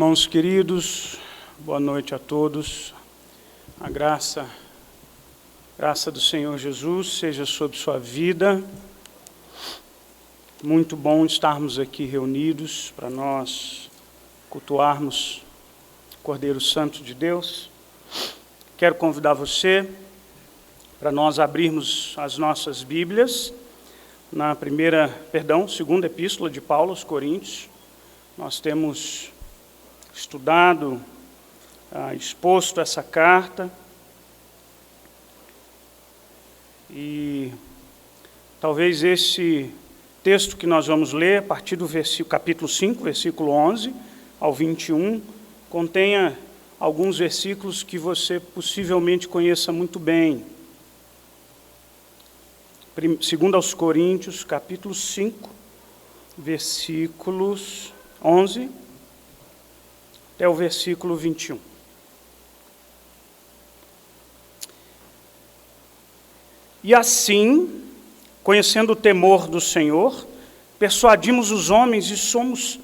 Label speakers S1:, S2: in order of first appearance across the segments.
S1: Irmãos queridos, boa noite a todos. A graça do Senhor Jesus seja sobre sua vida. Muito bom estarmos aqui reunidos para nós cultuarmos o Cordeiro Santo de Deus. Quero convidar você para nós abrirmos as nossas Bíblias na segunda epístola de Paulo aos Coríntios. Nós temos estudado, exposto essa carta, e talvez esse texto que nós vamos ler, a partir do capítulo 5, versículo 11 ao 21, contenha alguns versículos que você possivelmente conheça muito bem. Segundo aos Coríntios, capítulo 5, versículos 11 até o versículo 21. E assim, conhecendo o temor do Senhor, persuadimos os homens e somos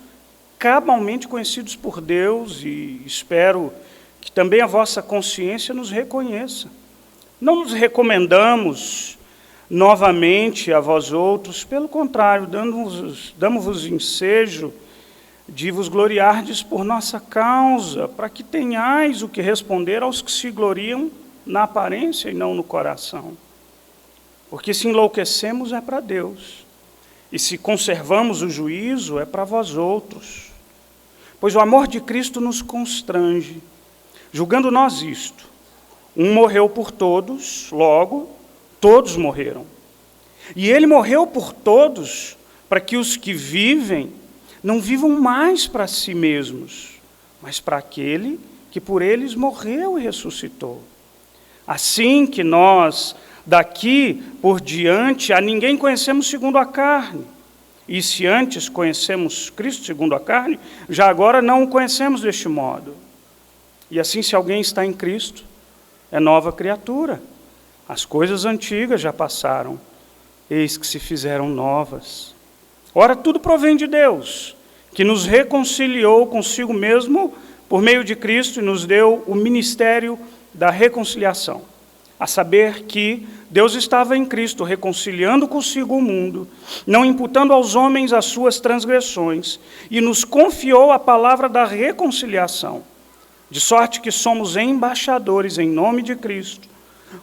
S1: cabalmente conhecidos por Deus, e espero que também a vossa consciência nos reconheça. Não nos recomendamos novamente a vós outros, pelo contrário, damos-vos ensejo de vos gloriardes por nossa causa, para que tenhais o que responder aos que se gloriam na aparência e não no coração. Porque se enlouquecemos é para Deus, e se conservamos o juízo é para vós outros. Pois o amor de Cristo nos constrange, julgando nós isto: um morreu por todos, logo todos morreram. E ele morreu por todos, para que os que vivem não vivam mais para si mesmos, mas para aquele que por eles morreu e ressuscitou. Assim que nós, daqui por diante, a ninguém conhecemos segundo a carne. E se antes conhecemos Cristo segundo a carne, já agora não o conhecemos deste modo. E assim, se alguém está em Cristo, é nova criatura. As coisas antigas já passaram, eis que se fizeram novas. Ora, tudo provém de Deus, que nos reconciliou consigo mesmo por meio de Cristo e nos deu o ministério da reconciliação. A saber que Deus estava em Cristo, reconciliando consigo o mundo, não imputando aos homens as suas transgressões, e nos confiou a palavra da reconciliação, de sorte que somos embaixadores em nome de Cristo,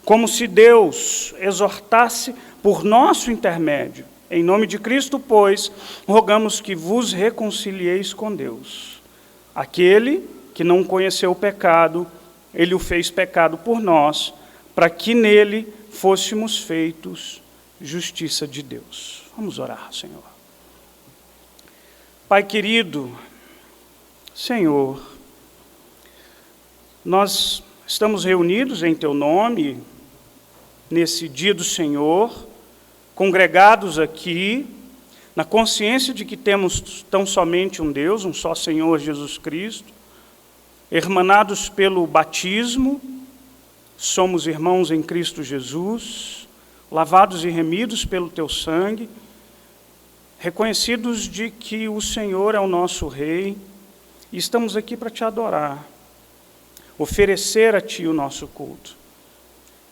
S1: como se Deus exortasse por nosso intermédio. Em nome de Cristo, pois, rogamos que vos reconcilieis com Deus. Aquele que não conheceu o pecado, ele o fez pecado por nós, para que nele fôssemos feitos justiça de Deus. Vamos orar, Senhor. Pai querido, Senhor, nós estamos reunidos em Teu nome, nesse dia do Senhor, congregados aqui, na consciência de que temos tão somente um Deus, um só Senhor Jesus Cristo, hermanados pelo batismo, somos irmãos em Cristo Jesus, lavados e remidos pelo Teu sangue, reconhecidos de que o Senhor é o nosso Rei, e estamos aqui para Te adorar, oferecer a Ti o nosso culto.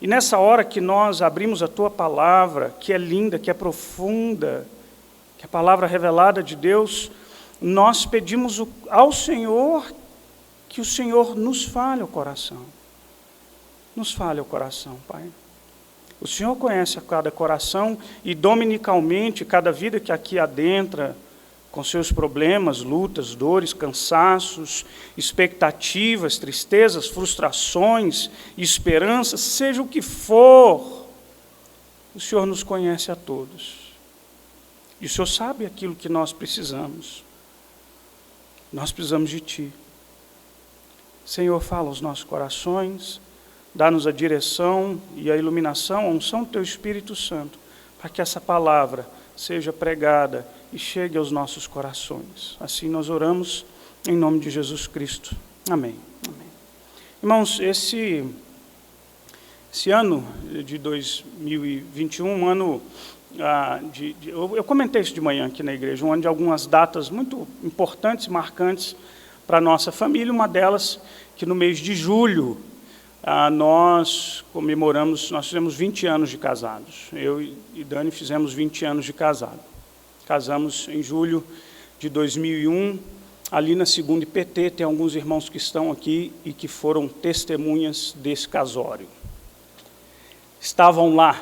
S1: E nessa hora que nós abrimos a Tua palavra, que é linda, que é profunda, que é a palavra revelada de Deus, nós pedimos ao Senhor que o Senhor nos fale o coração. Nos fale o coração, Pai. O Senhor conhece a cada coração e dominicalmente cada vida que aqui adentra, com seus problemas, lutas, dores, cansaços, expectativas, tristezas, frustrações, esperanças, seja o que for, o Senhor nos conhece a todos. E o Senhor sabe aquilo que nós precisamos. Nós precisamos de Ti. Senhor, fala aos nossos corações, dá-nos a direção e a iluminação, a unção do Teu Espírito Santo, para que essa palavra seja pregada e chegue aos nossos corações. Assim nós oramos em nome de Jesus Cristo. Amém. Amém. Irmãos, esse ano de 2021, um ano eu comentei isso de manhã aqui na igreja, um ano de algumas datas muito importantes e marcantes para a nossa família, uma delas que no mês de julho nós fizemos 20 anos de casados. Eu e Dani fizemos 20 anos de casado. Casamos em julho de 2001, ali na 2ª IPT, tem alguns irmãos que estão aqui e que foram testemunhas desse casório. Estavam lá.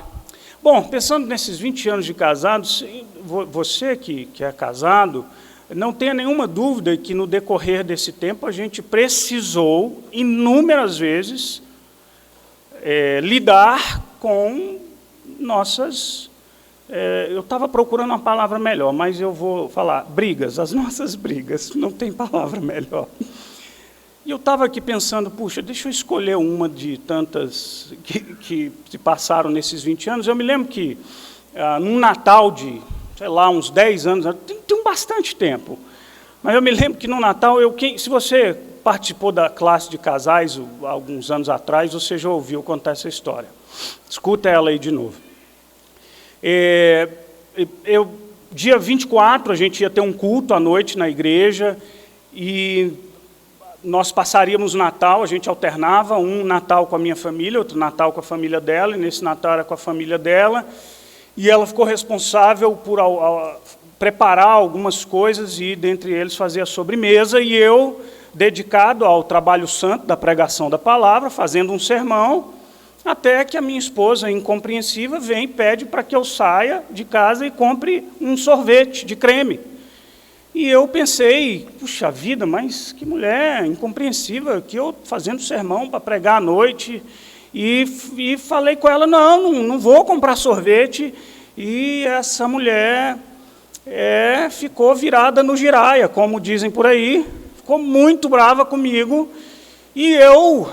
S1: Bom, pensando nesses 20 anos de casados, você que é casado, não tenha nenhuma dúvida que no decorrer desse tempo a gente precisou, inúmeras vezes, lidar com nossas... eu estava procurando uma palavra melhor, mas eu vou falar brigas, as nossas brigas, não tem palavra melhor. E eu estava aqui pensando, puxa, deixa eu escolher uma de tantas que se passaram nesses 20 anos. Eu me lembro que, num Natal de, sei lá, uns 10 anos, tem bastante tempo, mas eu me lembro que no Natal, se você participou da classe de casais alguns anos atrás, você já ouviu contar essa história. Escuta ela aí de novo. Dia 24, a gente ia ter um culto à noite na igreja, e nós passaríamos o Natal, a gente alternava, um Natal com a minha família, outro Natal com a família dela, e nesse Natal era com a família dela, e ela ficou responsável por preparar algumas coisas e, dentre eles, fazer a sobremesa, e eu, dedicado ao trabalho santo da pregação da palavra, fazendo um sermão, até que a minha esposa, incompreensiva, vem e pede para que eu saia de casa e compre um sorvete de creme. E eu pensei, puxa vida, mas que mulher incompreensiva, que eu fazendo sermão para pregar à noite, e falei com ela, não vou comprar sorvete, e essa mulher ficou virada no giraia, como dizem por aí, ficou muito brava comigo, e eu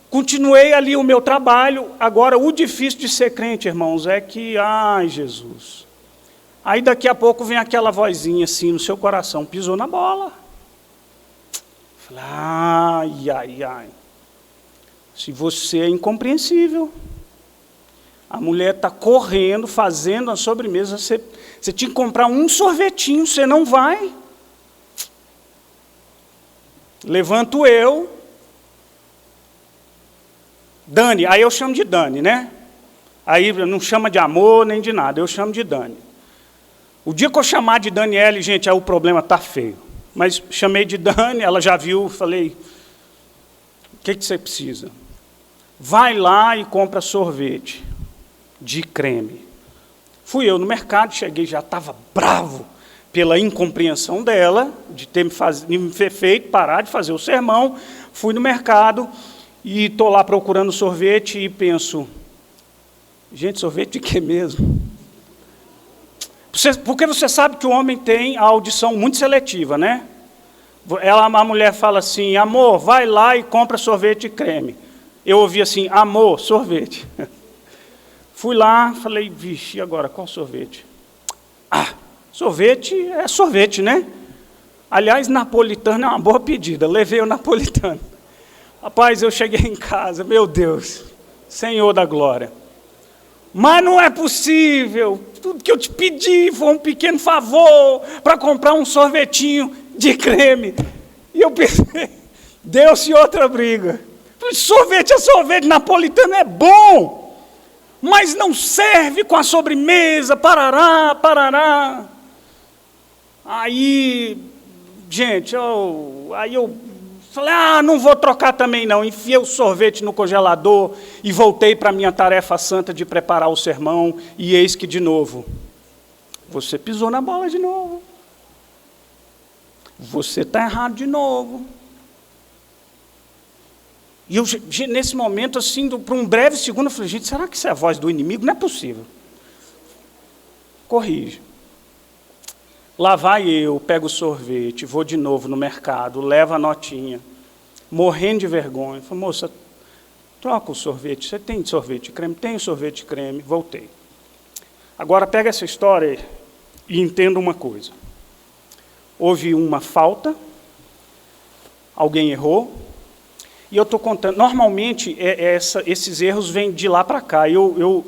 S1: continuei ali o meu trabalho. Agora, o difícil de ser crente, irmãos, é que, ai, Jesus... Aí, daqui a pouco, vem aquela vozinha assim no seu coração, pisou na bola. Falei, ai. Se você é incompreensível, a mulher está correndo, fazendo a sobremesa, você tinha que comprar um sorvetinho, você não vai. Levanto eu, Dani, aí eu chamo de Dani, né? Aí não chama de amor nem de nada, eu chamo de Dani. O dia que eu chamar de Daniele, gente, aí o problema está feio. Mas chamei de Dani, ela já viu, falei, o que você precisa? Vai lá e compra sorvete de creme. Fui eu no mercado, cheguei, já estava bravo pela incompreensão dela, de ter me feito parar de fazer o sermão. Fui no mercado e estou lá procurando sorvete e penso, gente, sorvete de quê mesmo? Porque você sabe que o homem tem a audição muito seletiva, né? A mulher fala assim, amor, vai lá e compra sorvete e creme. Eu ouvi assim, amor, sorvete. Fui lá, falei, vixe, e agora, qual sorvete? Sorvete é sorvete, né? Aliás, napolitano é uma boa pedida, levei o napolitano. Rapaz, eu cheguei em casa, meu Deus, Senhor da glória. Mas não é possível, tudo que eu te pedi foi um pequeno favor para comprar um sorvetinho de creme. E eu pensei, deu-se outra briga. Sorvete é sorvete, napolitano é bom, mas não serve com a sobremesa, parará. Aí, gente, aí eu falei, não vou trocar também não. Enfiei o sorvete no congelador e voltei para a minha tarefa santa de preparar o sermão, e eis que de novo, você pisou na bola de novo. Você está errado de novo. E eu, nesse momento, assim, por um breve segundo, eu falei, gente, será que isso é a voz do inimigo? Não é possível. Corrige. Lá vai eu, pego o sorvete, vou de novo no mercado, levo a notinha, morrendo de vergonha. Falei, moça, troca o sorvete, você tem sorvete de creme? Tenho sorvete de creme, voltei. Agora pega essa história e entenda uma coisa. Houve uma falta, alguém errou, e eu estou contando, normalmente esses erros vêm de lá para cá, eu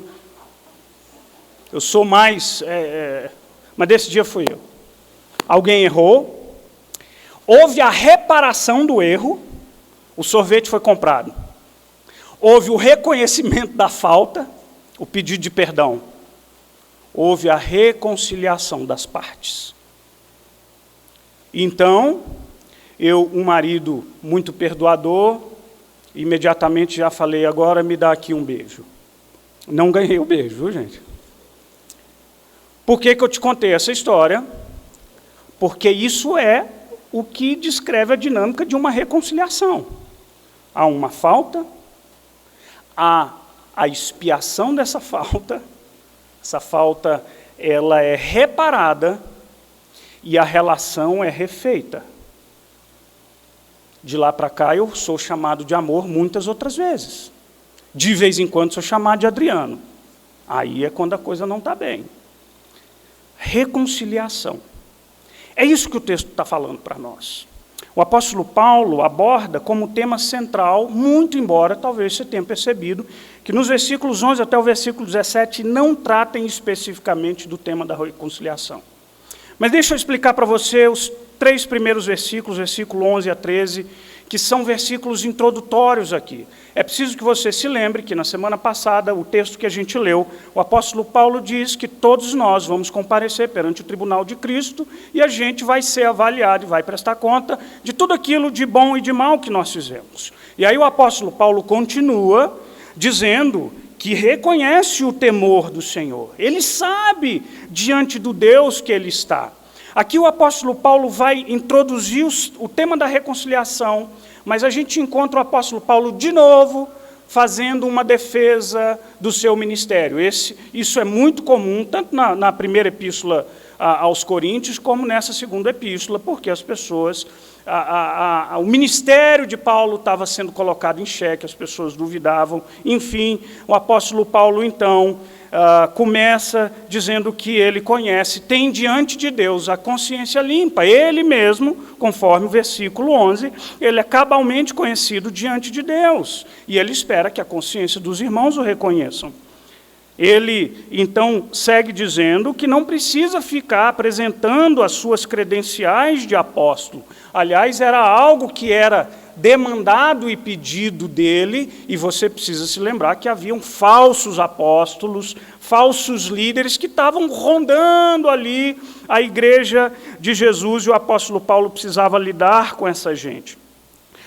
S1: sou mais, mas desse dia fui eu. Alguém errou, Houve a reparação do erro, o sorvete foi comprado. Houve o reconhecimento da falta, o pedido de perdão. Houve a reconciliação das partes. Então, um marido muito perdoador, imediatamente já falei, agora me dá aqui um beijo. Não ganhei o beijo, viu, gente? Por que eu te contei essa história? Porque isso é o que descreve a dinâmica de uma reconciliação. Há uma falta, há a expiação dessa falta, essa falta ela é reparada e a relação é refeita. De lá para cá eu sou chamado de amor muitas outras vezes. De vez em quando sou chamado de Adriano. Aí é quando a coisa não está bem. Reconciliação. É isso que o texto está falando para nós. O apóstolo Paulo aborda como tema central, muito embora talvez você tenha percebido, que nos versículos 11 até o versículo 17 não tratem especificamente do tema da reconciliação. Mas deixa eu explicar para você os 3 primeiros versículos, versículo 11 a 13, que são versículos introdutórios aqui. É preciso que você se lembre que na semana passada, o texto que a gente leu, o apóstolo Paulo diz que todos nós vamos comparecer perante o tribunal de Cristo e a gente vai ser avaliado e vai prestar conta de tudo aquilo de bom e de mal que nós fizemos. E aí o apóstolo Paulo continua dizendo que reconhece o temor do Senhor. Ele sabe diante do Deus que ele está. Aqui o apóstolo Paulo vai introduzir o tema da reconciliação, mas a gente encontra o apóstolo Paulo de novo fazendo uma defesa do seu ministério. Isso é muito comum, tanto na primeira epístola aos Coríntios, como nessa segunda epístola, porque as pessoas, o ministério de Paulo estava sendo colocado em xeque, as pessoas duvidavam. Enfim, o apóstolo Paulo, então, começa dizendo que ele conhece, tem diante de Deus a consciência limpa. Ele mesmo, conforme o versículo 11, ele é cabalmente conhecido diante de Deus. E ele espera que a consciência dos irmãos o reconheçam. Ele, então, segue dizendo que não precisa ficar apresentando as suas credenciais de apóstolo. Aliás, era algo que era demandado e pedido dele, e você precisa se lembrar que haviam falsos apóstolos, falsos líderes que estavam rondando ali a igreja de Jesus, e o apóstolo Paulo precisava lidar com essa gente.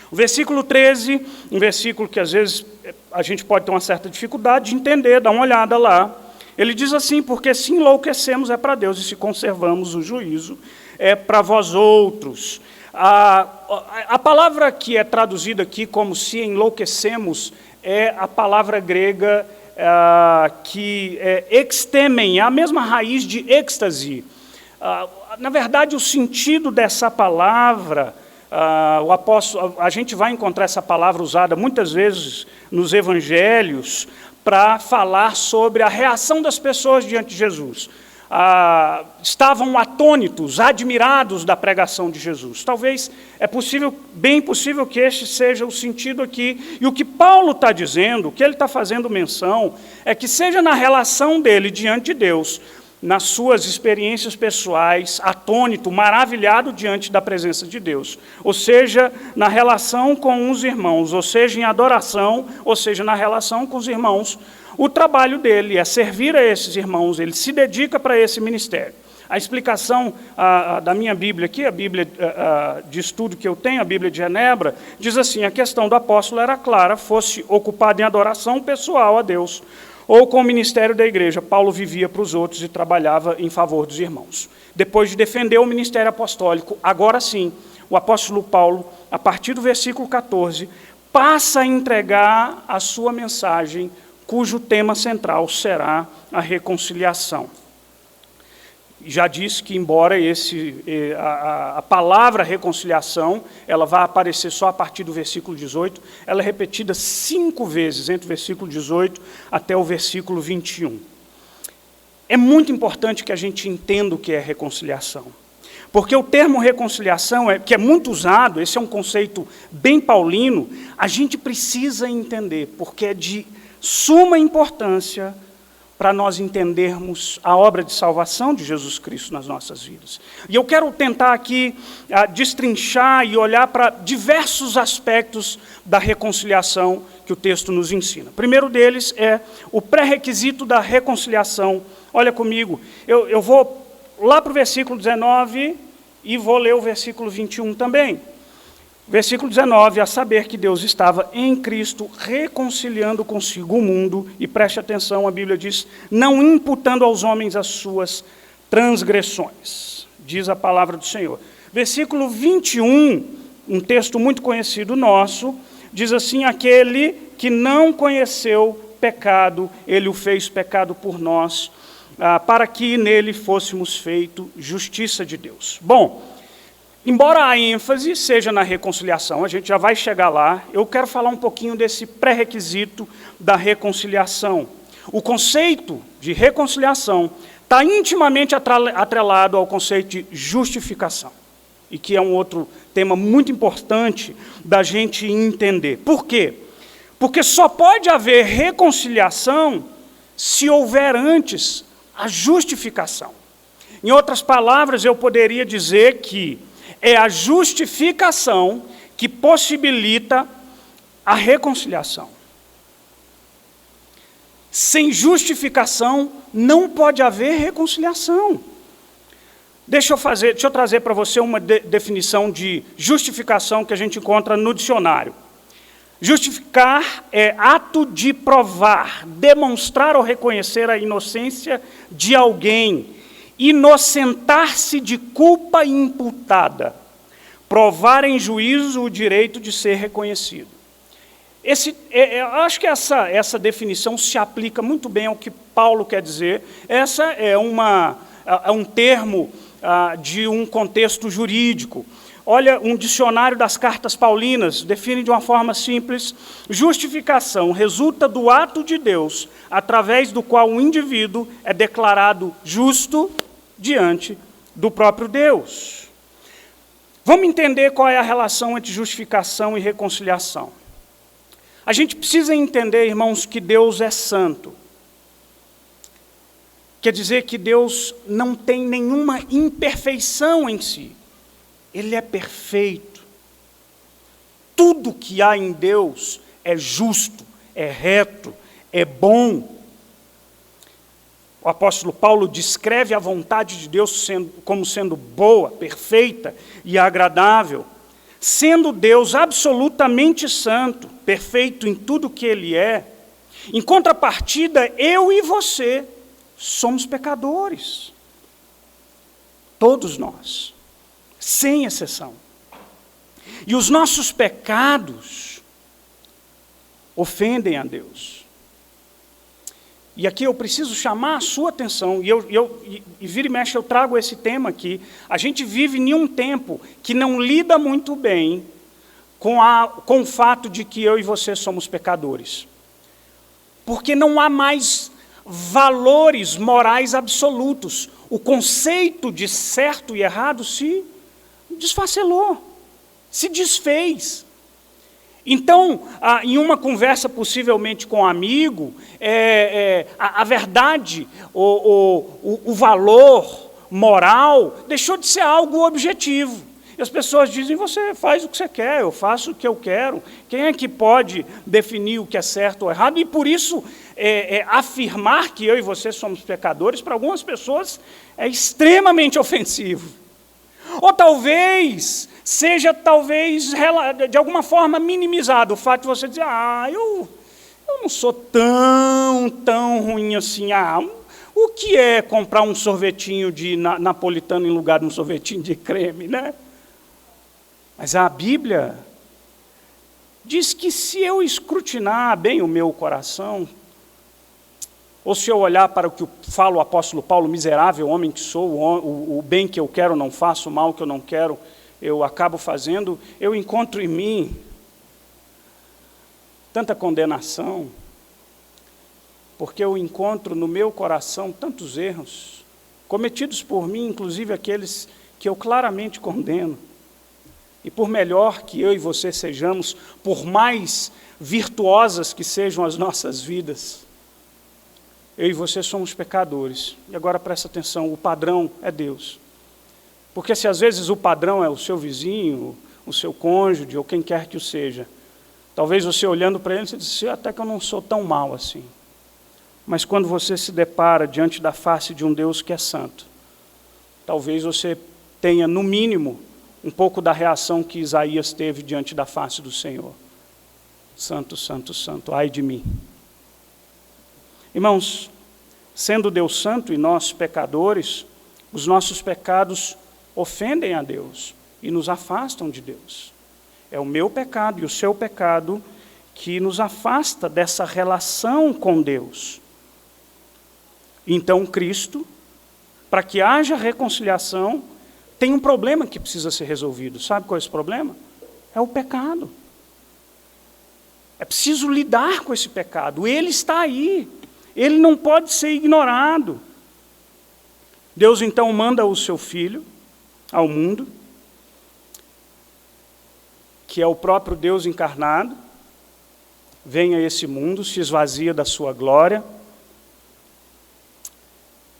S1: O versículo 13, um versículo que às vezes a gente pode ter uma certa dificuldade de entender, dá uma olhada lá. Ele diz assim, porque se enlouquecemos é para Deus, e se conservamos o juízo é para vós outros. A palavra que é traduzida aqui como se enlouquecemos é a palavra grega que é extemen, é a mesma raiz de êxtase. Na verdade, o sentido dessa palavra, a gente vai encontrar essa palavra usada muitas vezes nos evangelhos para falar sobre a reação das pessoas diante de Jesus. Estavam atônitos, admirados da pregação de Jesus. Talvez bem possível que este seja o sentido aqui. E o que Paulo está dizendo, o que ele está fazendo menção, é que seja na relação dele diante de Deus, nas suas experiências pessoais, atônito, maravilhado diante da presença de Deus, ou seja, na relação com os irmãos, ou seja, em adoração, ou seja, na relação com os irmãos, o trabalho dele é servir a esses irmãos, ele se dedica para esse ministério. A explicação da minha Bíblia aqui, a Bíblia de estudo que eu tenho, a Bíblia de Genebra, diz assim, a questão do apóstolo era clara, fosse ocupado em adoração pessoal a Deus, ou com o ministério da igreja, Paulo vivia para os outros e trabalhava em favor dos irmãos. Depois de defender o ministério apostólico, agora sim, o apóstolo Paulo, a partir do versículo 14, passa a entregar a sua mensagem, cujo tema central será a reconciliação. Já disse que, embora a palavra reconciliação, ela vai aparecer só a partir do versículo 18, ela é repetida 5 vezes, entre o versículo 18 até o versículo 21. É muito importante que a gente entenda o que é reconciliação. Porque o termo reconciliação, que é muito usado, esse é um conceito bem paulino, a gente precisa entender, porque é de suma importância para nós entendermos a obra de salvação de Jesus Cristo nas nossas vidas. E eu quero tentar aqui destrinchar e olhar para diversos aspectos da reconciliação que o texto nos ensina. O primeiro deles é o pré-requisito da reconciliação. Olha comigo, eu vou lá para o versículo 19 e vou ler o versículo 21 também. Versículo 19, a saber que Deus estava em Cristo reconciliando consigo o mundo, e preste atenção, a Bíblia diz, não imputando aos homens as suas transgressões, diz a palavra do Senhor. Versículo 21, um texto muito conhecido nosso, diz assim, aquele que não conheceu pecado, ele o fez pecado por nós, para que nele fôssemos feito justiça de Deus. Bom, embora a ênfase seja na reconciliação, a gente já vai chegar lá, eu quero falar um pouquinho desse pré-requisito da reconciliação. O conceito de reconciliação está intimamente atrelado ao conceito de justificação, e que é um outro tema muito importante da gente entender. Por quê? Porque só pode haver reconciliação se houver antes a justificação. Em outras palavras, eu poderia dizer que é a justificação que possibilita a reconciliação. Sem justificação, não pode haver reconciliação. Deixa eu trazer para você uma definição de justificação que a gente encontra no dicionário. Justificar é ato de provar, demonstrar ou reconhecer a inocência de alguém, inocentar-se de culpa imputada, provar em juízo o direito de ser reconhecido. Eu acho que essa definição se aplica muito bem ao que Paulo quer dizer. Essa é um termo de um contexto jurídico. Olha, um dicionário das cartas paulinas define de uma forma simples: justificação resulta do ato de Deus, através do qual o indivíduo é declarado justo diante do próprio Deus. Vamos entender qual é a relação entre justificação e reconciliação. A gente precisa entender, irmãos, que Deus é santo. Quer dizer que Deus não tem nenhuma imperfeição em si. Ele é perfeito. Tudo que há em Deus é justo, é reto, é bom. O apóstolo Paulo descreve a vontade de Deus como sendo boa, perfeita e agradável. Sendo Deus absolutamente santo, perfeito em tudo que Ele é, em contrapartida, eu e você somos pecadores. Todos nós, sem exceção. E os nossos pecados ofendem a Deus. E aqui eu preciso chamar a sua atenção, e vira e mexe eu trago esse tema aqui. A gente vive em um tempo que não lida muito bem com o fato de que eu e você somos pecadores. Porque não há mais valores morais absolutos. O conceito de certo e errado se desfacelou, se desfez. Então, em uma conversa possivelmente com um amigo, a verdade, o valor moral deixou de ser algo objetivo. E as pessoas dizem, você faz o que você quer, eu faço o que eu quero. Quem é que pode definir o que é certo ou errado? E por isso, afirmar que eu e você somos pecadores, para algumas pessoas, é extremamente ofensivo. Ou talvez seja, de alguma forma, minimizado o fato de você dizer, eu não sou tão ruim assim. O que é comprar um sorvetinho de napolitano em lugar de um sorvetinho de creme, né? Mas a Bíblia diz que se eu escrutinar bem o meu coração, ou se eu olhar para o que fala o apóstolo Paulo, miserável homem que sou, o bem que eu quero não faço, o mal que eu não quero eu acabo fazendo, eu encontro em mim tanta condenação, porque eu encontro no meu coração tantos erros, cometidos por mim, inclusive aqueles que eu claramente condeno. E por melhor que eu e você sejamos, por mais virtuosas que sejam as nossas vidas, Eu e você somos pecadores. E agora presta atenção, o padrão é Deus. Porque se às vezes o padrão é o seu vizinho, o seu cônjuge, ou quem quer que o seja, talvez você olhando para ele, você diz, até que eu não sou tão mal assim. Mas quando você se depara diante da face de um Deus que é santo, talvez você tenha, no mínimo, um pouco da reação que Isaías teve diante da face do Senhor. Santo, santo, santo, ai de mim. Irmãos, sendo Deus santo e nós pecadores, os nossos pecados ofendem a Deus e nos afastam de Deus. É o meu pecado e o seu pecado que nos afasta dessa relação com Deus. Então, Cristo, para que haja reconciliação, tem um problema que precisa ser resolvido. Sabe qual é esse problema? É o pecado. É preciso lidar com esse pecado. Ele está aí. Ele não pode ser ignorado. Deus então manda o seu Filho ao mundo, que é o próprio Deus encarnado, vem a esse mundo, se esvazia da sua glória,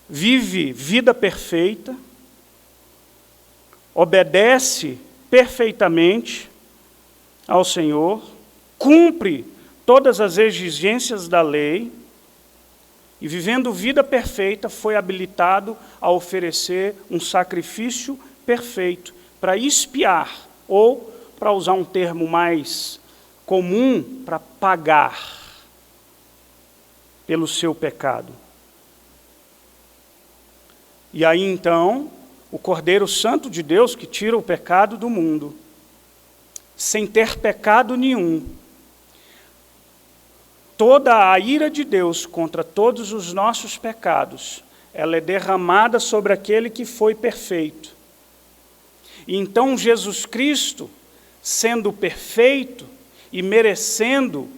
S1: vive vida perfeita, obedece perfeitamente ao Senhor, cumpre todas as exigências da lei, e vivendo vida perfeita, foi habilitado a oferecer um sacrifício perfeito para expiar, ou, para usar um termo mais comum, para pagar pelo seu pecado. E aí então, o Cordeiro Santo de Deus, que tira o pecado do mundo, sem ter pecado nenhum, toda a ira de Deus contra todos os nossos pecados, ela é derramada sobre aquele que foi perfeito. E então Jesus Cristo, sendo perfeito e merecendo,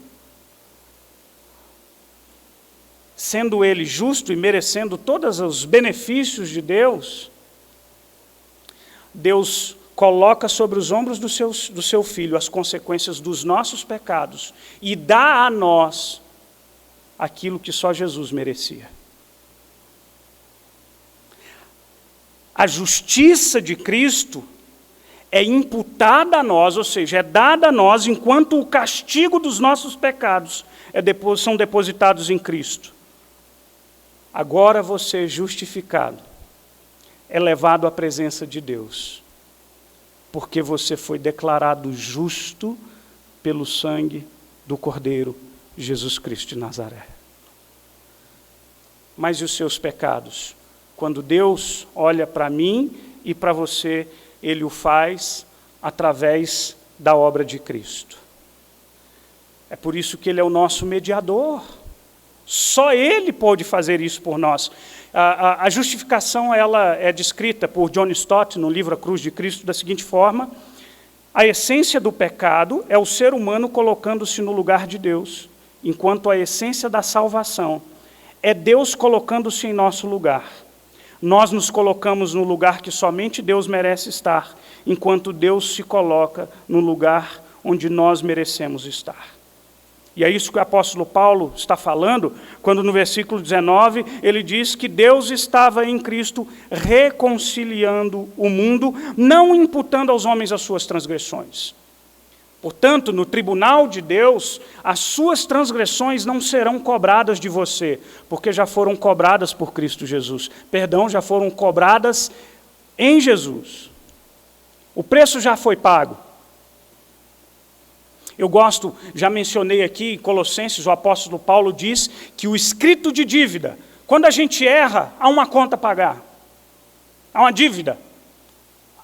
S1: sendo ele justo e merecendo todos os benefícios de Deus, Deus coloca sobre os ombros do seu Filho as consequências dos nossos pecados e dá a nós aquilo que só Jesus merecia. A justiça de Cristo é imputada a nós, ou seja, é dada a nós enquanto o castigo dos nossos pecados são depositados em Cristo. Agora você, justificado, é levado à presença de Deus, porque você foi declarado justo pelo sangue do Cordeiro Jesus Cristo de Nazaré. Mas e os seus pecados? Quando Deus olha para mim e para você, Ele o faz através da obra de Cristo. É por isso que Ele é o nosso mediador. Só Ele pode fazer isso por nós. A justificação ela é descrita por John Stott no livro A Cruz de Cristo da seguinte forma: a essência do pecado é o ser humano colocando-se no lugar de Deus, enquanto a essência da salvação é Deus colocando-se em nosso lugar. Nós nos colocamos no lugar que somente Deus merece estar, enquanto Deus se coloca no lugar onde nós merecemos estar. E é isso que o apóstolo Paulo está falando, quando no versículo 19, ele diz que Deus estava em Cristo reconciliando o mundo, não imputando aos homens as suas transgressões. Portanto, no tribunal de Deus, as suas transgressões não serão cobradas de você, porque já foram cobradas por Cristo Jesus. Perdão, já foram cobradas em Jesus. O preço já foi pago. Eu gosto, já mencionei aqui, em Colossenses, o apóstolo Paulo diz que o escrito de dívida, quando a gente erra, há uma conta a pagar. Há uma dívida.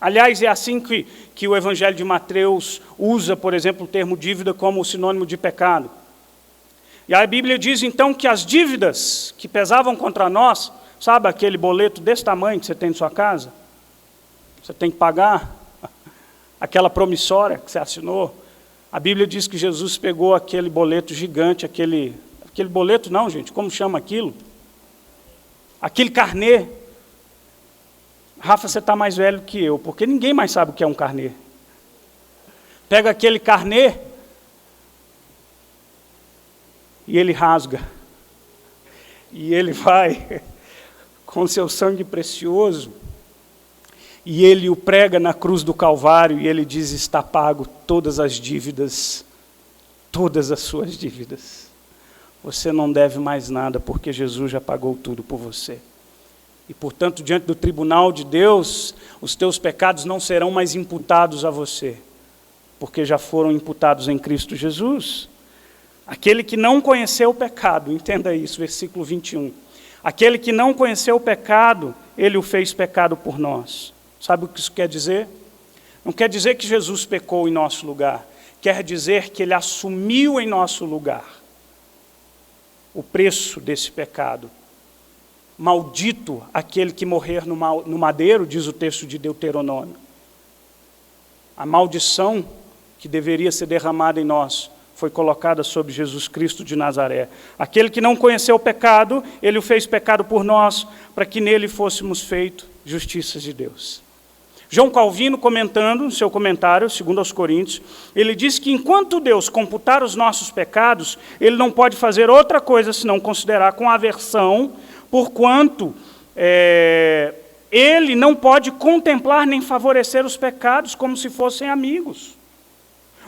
S1: Aliás, é assim que o Evangelho de Mateus usa, por exemplo, o termo dívida como sinônimo de pecado. E a Bíblia diz, então, que as dívidas que pesavam contra nós, sabe aquele boleto desse tamanho que você tem em sua casa? Você tem que pagar aquela promissória que você assinou. A Bíblia diz que Jesus pegou aquele boleto gigante, aquele boleto não, gente, como chama aquilo? Aquele carnê. Rafa, você está mais velho que eu, porque ninguém mais sabe o que é um carnê. Pega aquele carnê e ele rasga. e ele vai com seu sangue precioso, e ele o prega na cruz do Calvário, e ele diz: está pago todas as dívidas, todas as suas dívidas. Você não deve mais nada, porque Jesus já pagou tudo por você. E, portanto, diante do tribunal de Deus, os teus pecados não serão mais imputados a você, porque já foram imputados em Cristo Jesus. Aquele que não conheceu o pecado, entenda isso, versículo 21. Aquele que não conheceu o pecado, ele o fez pecado por nós. Sabe o que isso quer dizer? Não quer dizer que Jesus pecou em nosso lugar. Quer dizer que ele assumiu em nosso lugar o preço desse pecado. Maldito aquele que morrer no madeiro, diz o texto de Deuteronômio. A maldição que deveria ser derramada em nós foi colocada sobre Jesus Cristo de Nazaré. Aquele que não conheceu o pecado, ele o fez pecado por nós, para que nele fôssemos feitos justiça de Deus. João Calvino, comentando no seu comentário, 2 aos Coríntios, ele diz que enquanto Deus computar os nossos pecados, ele não pode fazer outra coisa senão considerar com aversão, porquanto ele não pode contemplar nem favorecer os pecados como se fossem amigos.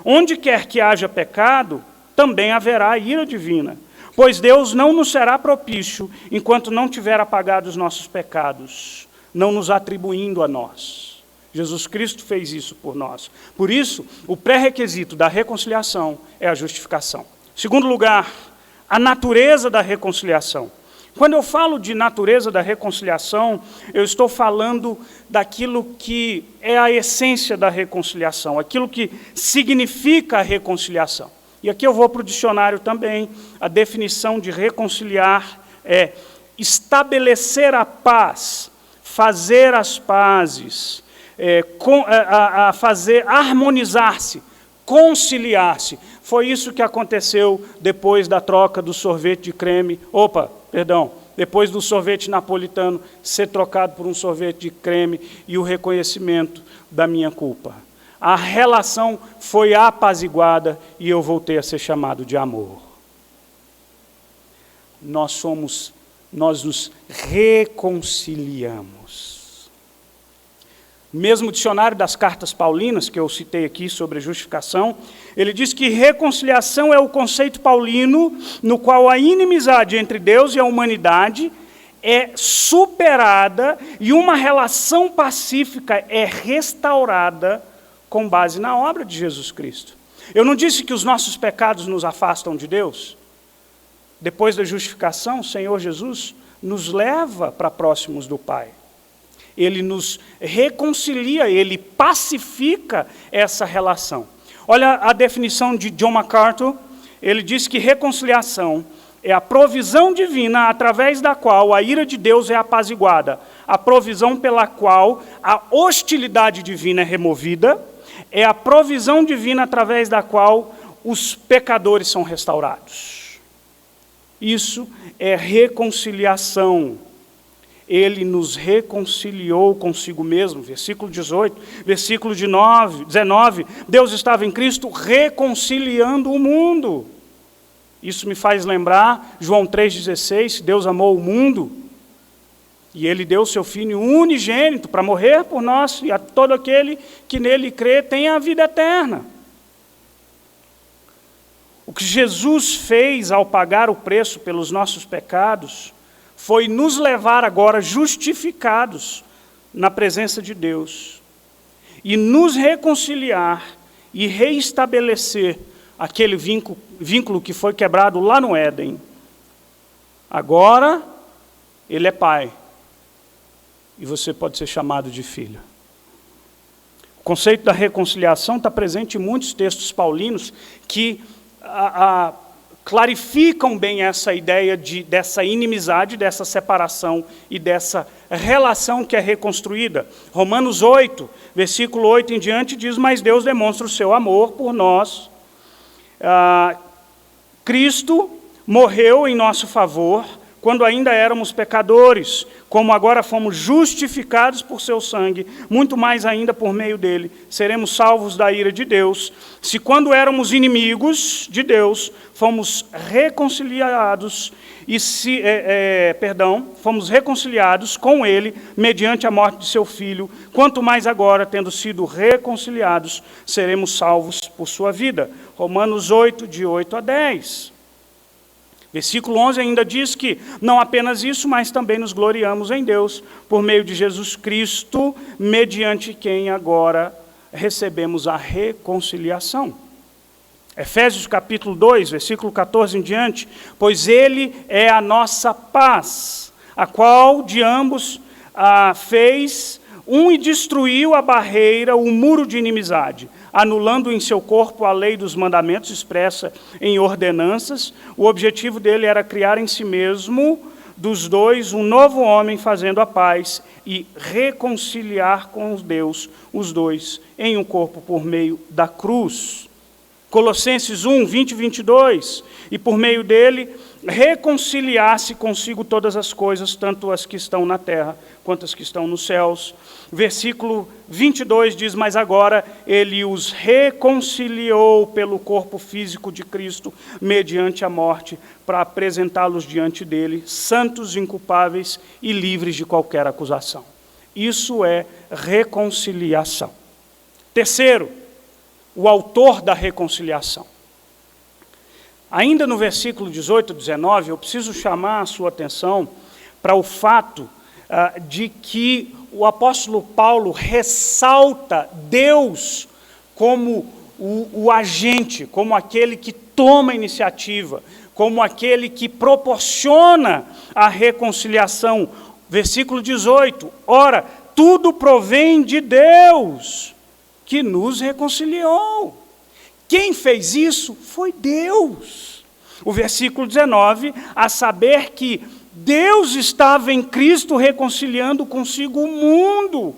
S1: Onde quer que haja pecado, também haverá ira divina, pois Deus não nos será propício enquanto não tiver apagado os nossos pecados, não nos atribuindo a nós. Jesus Cristo fez isso por nós. Por isso, o pré-requisito da reconciliação é a justificação. Segundo lugar, a natureza da reconciliação. Quando eu falo de natureza da reconciliação, eu estou falando daquilo que é a essência da reconciliação, aquilo que significa a reconciliação. E aqui eu vou para o dicionário também. A definição de reconciliar é estabelecer a paz, fazer as pazes, fazer harmonizar-se, conciliar-se. Foi isso que aconteceu depois da troca do sorvete de creme, depois do sorvete napolitano ser trocado por um sorvete de creme e o reconhecimento da minha culpa. A relação foi apaziguada e eu voltei a ser chamado de amor. Nós nos reconciliamos. Mesmo o dicionário das cartas paulinas, que eu citei aqui sobre justificação, ele diz que reconciliação é o conceito paulino no qual a inimizade entre Deus e a humanidade é superada e uma relação pacífica é restaurada com base na obra de Jesus Cristo. Eu não disse que os nossos pecados nos afastam de Deus? Depois da justificação, o Senhor Jesus nos leva para próximos do Pai. Ele nos reconcilia, ele pacifica essa relação. Olha a definição de John MacArthur. Ele diz que reconciliação é a provisão divina através da qual a ira de Deus é apaziguada, a provisão pela qual a hostilidade divina é removida, é a provisão divina através da qual os pecadores são restaurados. Isso é reconciliação. Ele nos reconciliou consigo mesmo, versículo 18, versículo 19, Deus estava em Cristo reconciliando o mundo. Isso me faz lembrar João 3,16, Deus amou o mundo, e Ele deu o seu Filho unigênito para morrer por nós, e a todo aquele que nele crê tem a vida eterna. O que Jesus fez ao pagar o preço pelos nossos pecados foi nos levar agora justificados na presença de Deus e nos reconciliar e reestabelecer aquele vínculo que foi quebrado lá no Éden. Agora, Ele é Pai e você pode ser chamado de filho. O conceito da reconciliação está presente em muitos textos paulinos que clarificam bem essa ideia dessa inimizade, dessa separação e dessa relação que é reconstruída. Romanos 8, versículo 8 em diante, diz: mas Deus demonstra o seu amor por nós. Cristo morreu em nosso favor, quando ainda éramos pecadores, como agora fomos justificados por seu sangue, muito mais ainda por meio dele, seremos salvos da ira de Deus, se quando éramos inimigos de Deus, fomos reconciliados, fomos reconciliados com ele, mediante a morte de seu Filho, quanto mais agora, tendo sido reconciliados, seremos salvos por sua vida. Romanos 8, de 8 a 10. Versículo 11 ainda diz que não apenas isso, mas também nos gloriamos em Deus, por meio de Jesus Cristo, mediante quem agora recebemos a reconciliação. Efésios capítulo 2, versículo 14 em diante, pois ele é a nossa paz, a qual de ambos fez um e destruiu a barreira, o muro de inimizade, anulando em seu corpo a lei dos mandamentos expressa em ordenanças. O objetivo dele era criar em si mesmo, dos dois, um novo homem fazendo a paz e reconciliar com Deus os dois em um corpo por meio da cruz. Colossenses 1, 20 e 22, e por meio dele reconciliar-se consigo todas as coisas, tanto as que estão na terra, quanto as que estão nos céus. Versículo 22 diz, mas agora ele os reconciliou pelo corpo físico de Cristo, mediante a morte, para apresentá-los diante dele, santos, inculpáveis e livres de qualquer acusação. Isso é reconciliação. Terceiro, o autor da reconciliação. Ainda no versículo 18 e 19, eu preciso chamar a sua atenção para o fato de que o apóstolo Paulo ressalta Deus como o agente, como aquele que toma a iniciativa, como aquele que proporciona a reconciliação. Versículo 18, ora, tudo provém de Deus, que nos reconciliou. Quem fez isso foi Deus. O versículo 19, a saber que Deus estava em Cristo reconciliando consigo o mundo.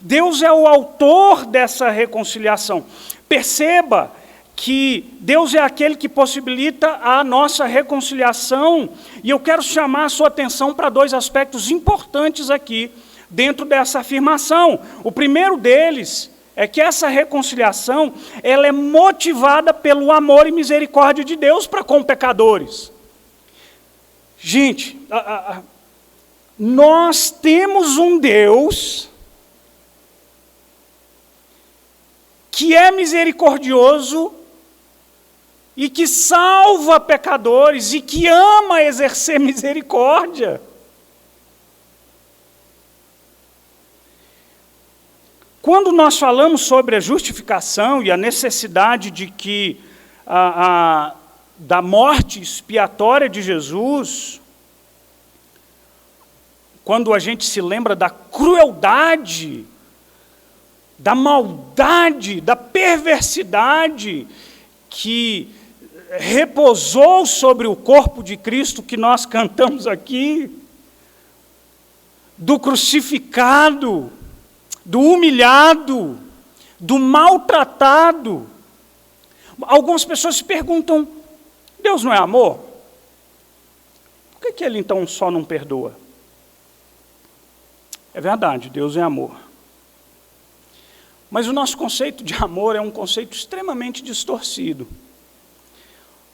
S1: Deus é o autor dessa reconciliação. Perceba que Deus é aquele que possibilita a nossa reconciliação. E eu quero chamar a sua atenção para dois aspectos importantes aqui, dentro dessa afirmação. O primeiro deles é que essa reconciliação, ela é motivada pelo amor e misericórdia de Deus para com pecadores. Gente, nós temos um Deus que é misericordioso e que salva pecadores e que ama exercer misericórdia. Quando nós falamos sobre a justificação e a necessidade de que da morte expiatória de Jesus, quando a gente se lembra da crueldade, da maldade, da perversidade que repousou sobre o corpo de Cristo que nós cantamos aqui, do crucificado, do humilhado, do maltratado. Algumas pessoas se perguntam, Deus não é amor? Por que ele então só não perdoa? É verdade, Deus é amor. Mas o nosso conceito de amor é um conceito extremamente distorcido.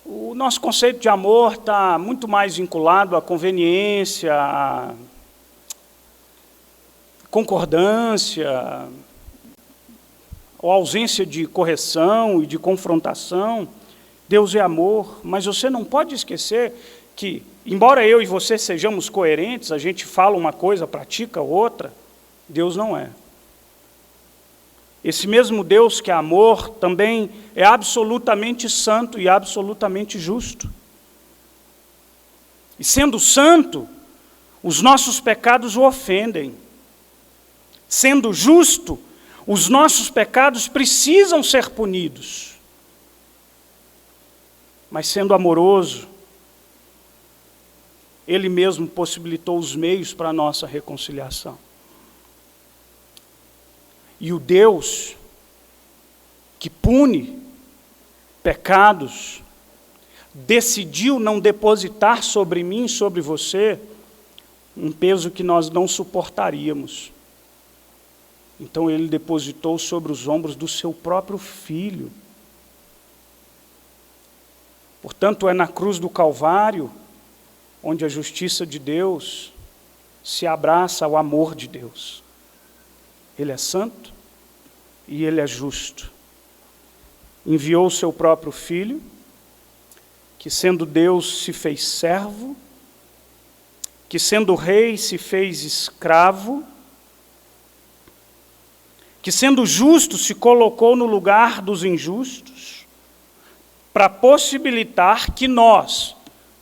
S1: O nosso conceito de amor está muito mais vinculado à conveniência, à concordância, ou ausência de correção e de confrontação. Deus é amor, mas você não pode esquecer que, embora eu e você sejamos coerentes, a gente fala uma coisa, pratica outra, Deus não é. Esse mesmo Deus que é amor também é absolutamente santo e absolutamente justo. E sendo santo, os nossos pecados o ofendem. Sendo justo, os nossos pecados precisam ser punidos. Mas sendo amoroso, Ele mesmo possibilitou os meios para a nossa reconciliação. E o Deus que pune pecados decidiu não depositar sobre mim, sobre você, um peso que nós não suportaríamos. Então ele depositou sobre os ombros do seu próprio filho. Portanto, é na cruz do Calvário onde a justiça de Deus se abraça ao amor de Deus. Ele é santo e ele é justo. Enviou o seu próprio filho, que sendo Deus se fez servo, que sendo rei se fez escravo, que sendo justo se colocou no lugar dos injustos, para possibilitar que nós,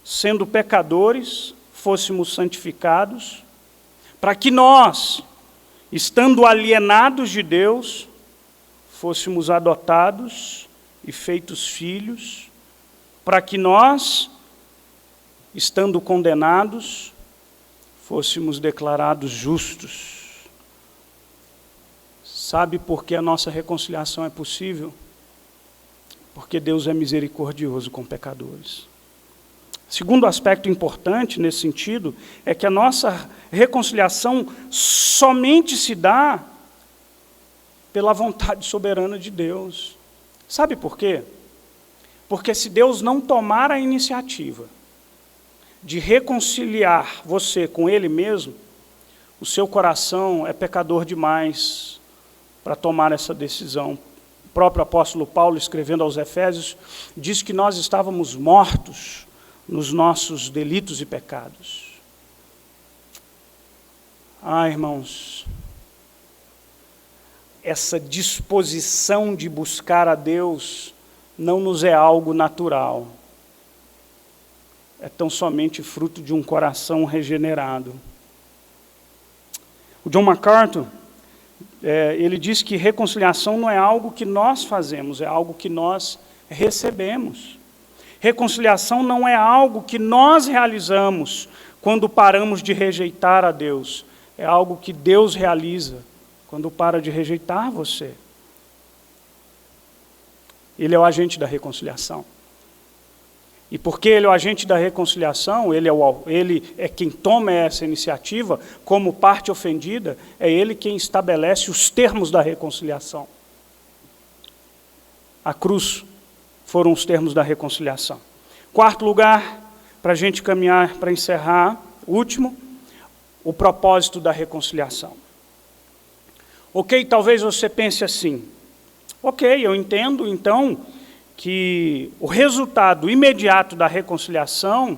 S1: sendo pecadores, fôssemos santificados, para que nós, estando alienados de Deus, fôssemos adotados e feitos filhos, para que nós, estando condenados, fôssemos declarados justos. Sabe por que a nossa reconciliação é possível? Porque Deus é misericordioso com pecadores. Segundo aspecto importante nesse sentido é que a nossa reconciliação somente se dá pela vontade soberana de Deus. Sabe por quê? Porque se Deus não tomar a iniciativa de reconciliar você com Ele mesmo, o seu coração é pecador demais para tomar essa decisão. O próprio apóstolo Paulo, escrevendo aos Efésios, diz que nós estávamos mortos nos nossos delitos e pecados. Irmãos, essa disposição de buscar a Deus não nos é algo natural. É tão somente fruto de um coração regenerado. O John MacArthur, ele diz que reconciliação não é algo que nós fazemos, é algo que nós recebemos. Reconciliação não é algo que nós realizamos quando paramos de rejeitar a Deus. É algo que Deus realiza quando para de rejeitar você. Ele é o agente da reconciliação. E porque ele é o agente da reconciliação, ele é quem toma essa iniciativa, como parte ofendida, é ele quem estabelece os termos da reconciliação. A cruz foram os termos da reconciliação. Quarto lugar, para a gente caminhar, para encerrar, último, o propósito da reconciliação. Ok, talvez você pense assim, ok, eu entendo então que o resultado imediato da reconciliação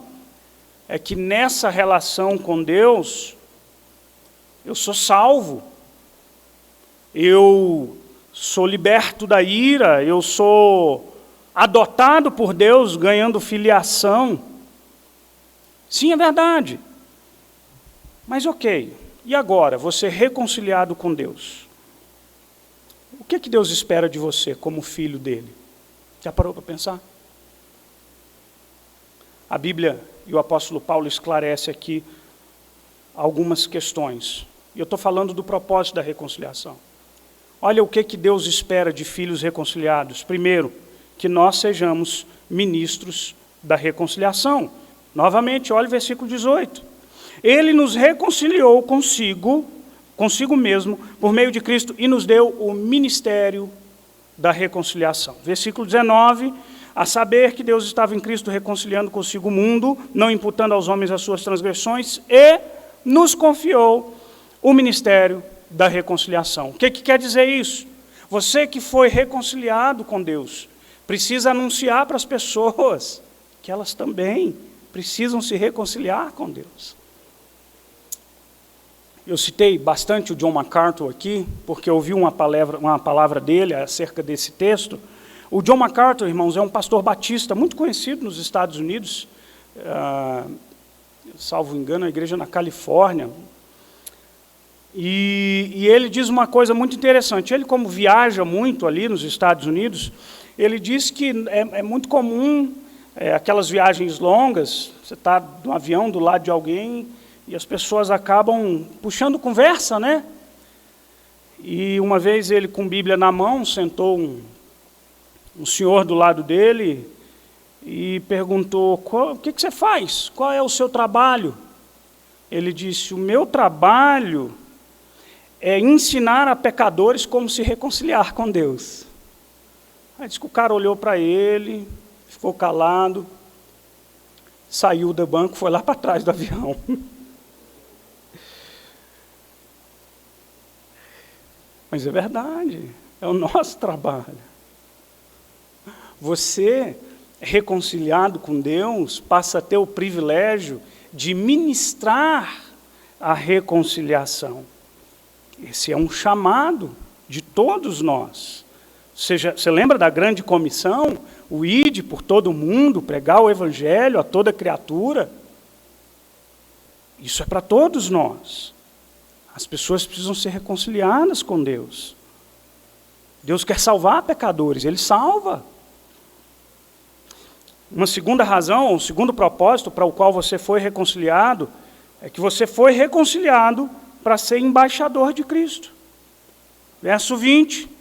S1: é que nessa relação com Deus, eu sou salvo, eu sou liberto da ira, eu sou adotado por Deus, ganhando filiação. Sim, é verdade. Mas ok, e agora, você reconciliado com Deus? O que Deus espera de você como filho dele? Já parou para pensar? A Bíblia e o apóstolo Paulo esclarece aqui algumas questões. E eu estou falando do propósito da reconciliação. Olha o que Deus espera de filhos reconciliados. Primeiro, que nós sejamos ministros da reconciliação. Novamente, olha o versículo 18. Ele nos reconciliou consigo mesmo, por meio de Cristo, e nos deu o ministério da reconciliação. Versículo 19, a saber que Deus estava em Cristo reconciliando consigo o mundo, não imputando aos homens as suas transgressões, e nos confiou o ministério da reconciliação. O que quer dizer isso? Você que foi reconciliado com Deus, precisa anunciar para as pessoas que elas também precisam se reconciliar com Deus. Eu citei bastante o John MacArthur aqui, porque eu ouvi uma palavra dele acerca desse texto. O John MacArthur, irmãos, é um pastor batista muito conhecido nos Estados Unidos, salvo engano, a igreja na Califórnia. E ele diz uma coisa muito interessante. Ele, como viaja muito ali nos Estados Unidos, ele diz que é muito comum aquelas viagens longas, você está no avião do lado de alguém e as pessoas acabam puxando conversa, né? E uma vez ele, com Bíblia na mão, sentou um senhor do lado dele e perguntou: o que você faz? Qual é o seu trabalho? Ele disse: o meu trabalho é ensinar a pecadores como se reconciliar com Deus. Aí disse que o cara olhou para ele, ficou calado, saiu do banco, foi lá para trás do avião. Mas é verdade, é o nosso trabalho. Você, reconciliado com Deus, passa a ter o privilégio de ministrar a reconciliação. Esse é um chamado de todos nós. Você lembra da grande comissão? O ide por todo mundo, pregar o evangelho a toda criatura. Isso é para todos nós. As pessoas precisam ser reconciliadas com Deus. Deus quer salvar pecadores, Ele salva. Uma segunda razão, um segundo propósito para o qual você foi reconciliado, é que você foi reconciliado para ser embaixador de Cristo. Verso 20.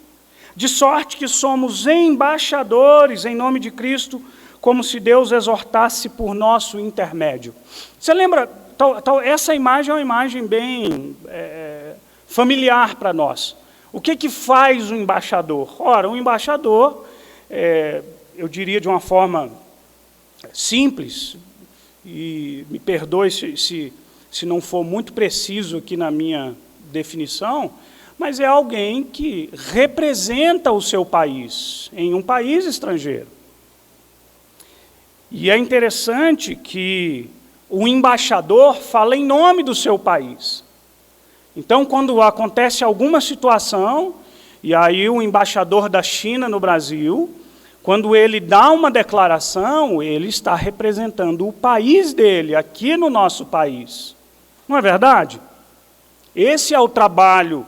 S1: De sorte que somos embaixadores em nome de Cristo, como se Deus exortasse por nosso intermédio. Você lembra, essa imagem é uma imagem bem familiar para nós. O que faz o embaixador? Ora, o embaixador, eu diria de uma forma simples, e me perdoe se não for muito preciso aqui na minha definição, mas é alguém que representa o seu país em um país estrangeiro. E é interessante que o embaixador fala em nome do seu país. Então, quando acontece alguma situação, e aí o embaixador da China no Brasil, quando ele dá uma declaração, ele está representando o país dele, aqui no nosso país. Não é verdade? Esse é o trabalho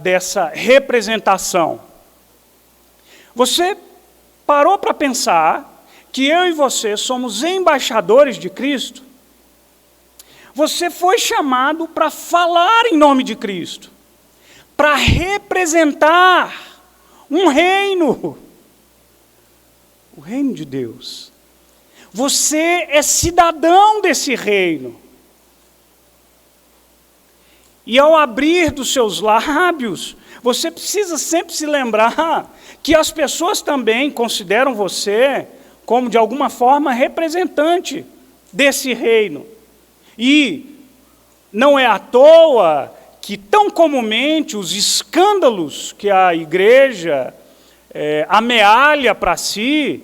S1: dessa representação. Você parou para pensar que eu e você somos embaixadores de Cristo? Você foi chamado para falar em nome de Cristo, para representar um reino, o reino de Deus. Você é cidadão desse reino. E ao abrir dos seus lábios, você precisa sempre se lembrar que as pessoas também consideram você como, de alguma forma, representante desse reino. E não é à toa que, tão comumente, os escândalos que a igreja amealha para si,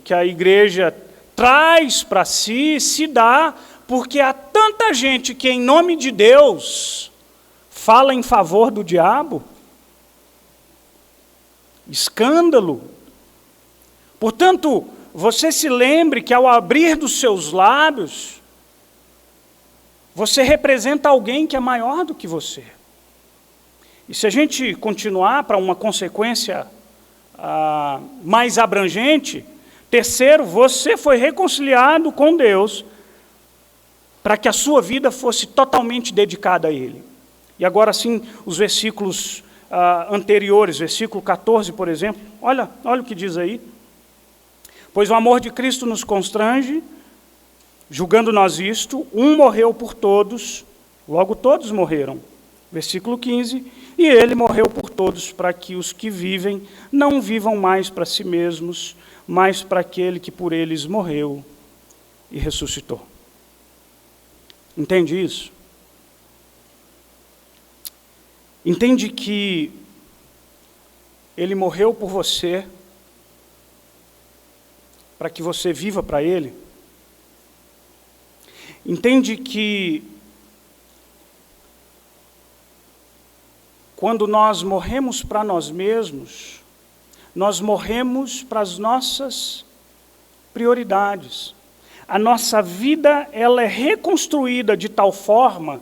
S1: que a igreja traz para si, se dá porque há tanta gente que, em nome de Deus, fala em favor do diabo. Escândalo. Portanto, você se lembre que, ao abrir dos seus lábios, você representa alguém que é maior do que você. E se a gente continuar para uma consequência mais abrangente, terceiro, você foi reconciliado com Deus para que a sua vida fosse totalmente dedicada a Ele. E agora sim, os versículos anteriores, versículo 14, por exemplo, olha o que diz aí. Pois o amor de Cristo nos constrange, julgando nós isto, um morreu por todos, logo todos morreram. Versículo 15, e Ele morreu por todos, para que os que vivem não vivam mais para si mesmos, mas para aquele que por eles morreu e ressuscitou. Entende isso? Entende que Ele morreu por você, para que você viva para Ele? Entende que quando nós morremos para nós mesmos, nós morremos para as nossas prioridades. A nossa vida, ela é reconstruída de tal forma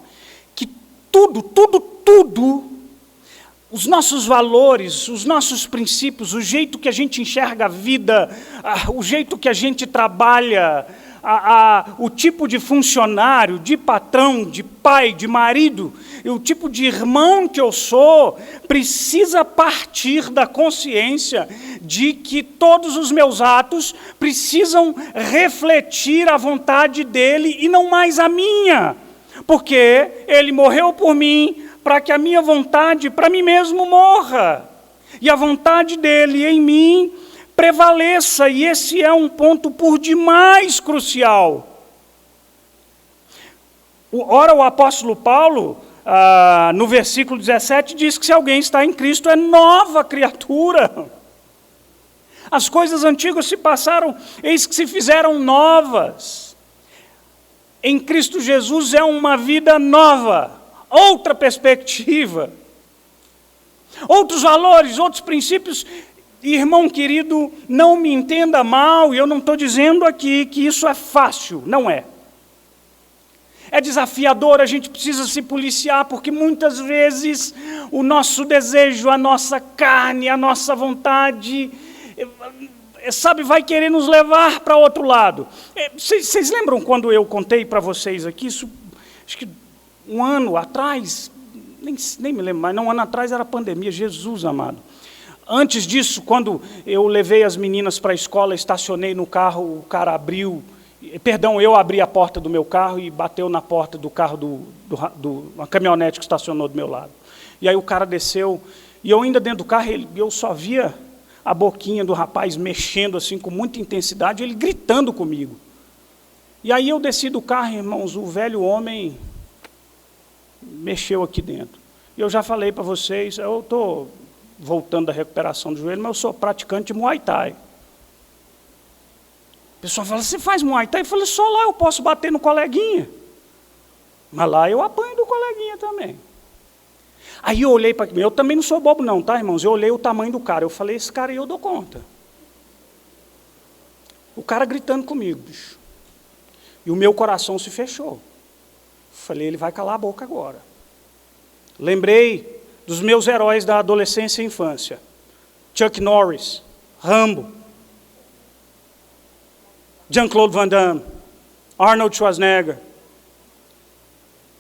S1: que tudo, os nossos valores, os nossos princípios, o jeito que a gente enxerga a vida, o jeito que a gente trabalha, o tipo de funcionário, de patrão, de pai, de marido, e o tipo de irmão que eu sou, precisa partir da consciência de que todos os meus atos precisam refletir a vontade dele e não mais a minha. Porque ele morreu por mim para que a minha vontade, para mim mesmo, morra. E a vontade dele em mim prevaleça. E esse é um ponto por demais crucial. Ora, o apóstolo Paulo, no versículo 17, diz que se alguém está em Cristo é nova criatura. As coisas antigas se passaram, eis que se fizeram novas. Em Cristo Jesus é uma vida nova, outra perspectiva, outros valores, outros princípios. Irmão querido, não me entenda mal, e eu não estou dizendo aqui que isso é fácil, não é. É desafiador, a gente precisa se policiar, porque muitas vezes o nosso desejo, a nossa carne, a nossa vontade, sabe, vai querer nos levar para outro lado. Vocês lembram quando eu contei para vocês aqui, isso, acho que um ano atrás, nem me lembro mais, não, um ano atrás era a pandemia, Jesus amado. Antes disso, quando eu levei as meninas para a escola, estacionei no carro, o cara abriu, eu abri a porta do meu carro e bateu na porta do carro uma caminhonete que estacionou do meu lado. E aí o cara desceu, e eu ainda dentro do carro, eu só via a boquinha do rapaz mexendo assim com muita intensidade, ele gritando comigo. E aí eu desci do carro, irmãos, o velho homem mexeu aqui dentro. E eu já falei para vocês, eu estou voltando da recuperação do joelho, mas eu sou praticante de Muay Thai. O pessoal fala, você faz Muay Thai? Eu falei, só lá eu posso bater no coleguinha. Mas lá eu apanho do coleguinha também. Aí eu olhei para... Eu também não sou bobo não, tá, irmãos? Eu olhei o tamanho do cara. Eu falei, esse cara aí eu dou conta. O cara gritando comigo, bicho. E o meu coração se fechou. Falei, ele vai calar a boca agora. Lembrei dos meus heróis da adolescência e infância. Chuck Norris, Rambo, Jean-Claude Van Damme, Arnold Schwarzenegger.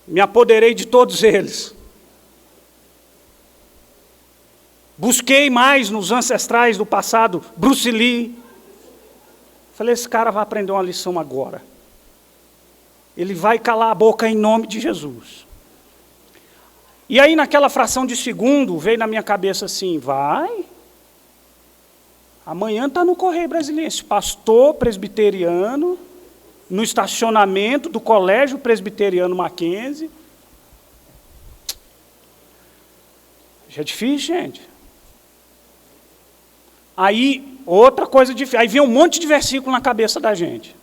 S1: Me apoderei de todos eles. Busquei mais nos ancestrais do passado, Bruce Lee. Falei, esse cara vai aprender uma lição agora. Ele vai calar a boca em nome de Jesus. E aí, naquela fração de segundo, veio na minha cabeça assim, vai. Amanhã está no Correio Brasiliense, pastor presbiteriano, no estacionamento do Colégio Presbiteriano Mackenzie. Já é difícil, gente. Aí, outra coisa difícil, aí vem um monte de versículo na cabeça da gente.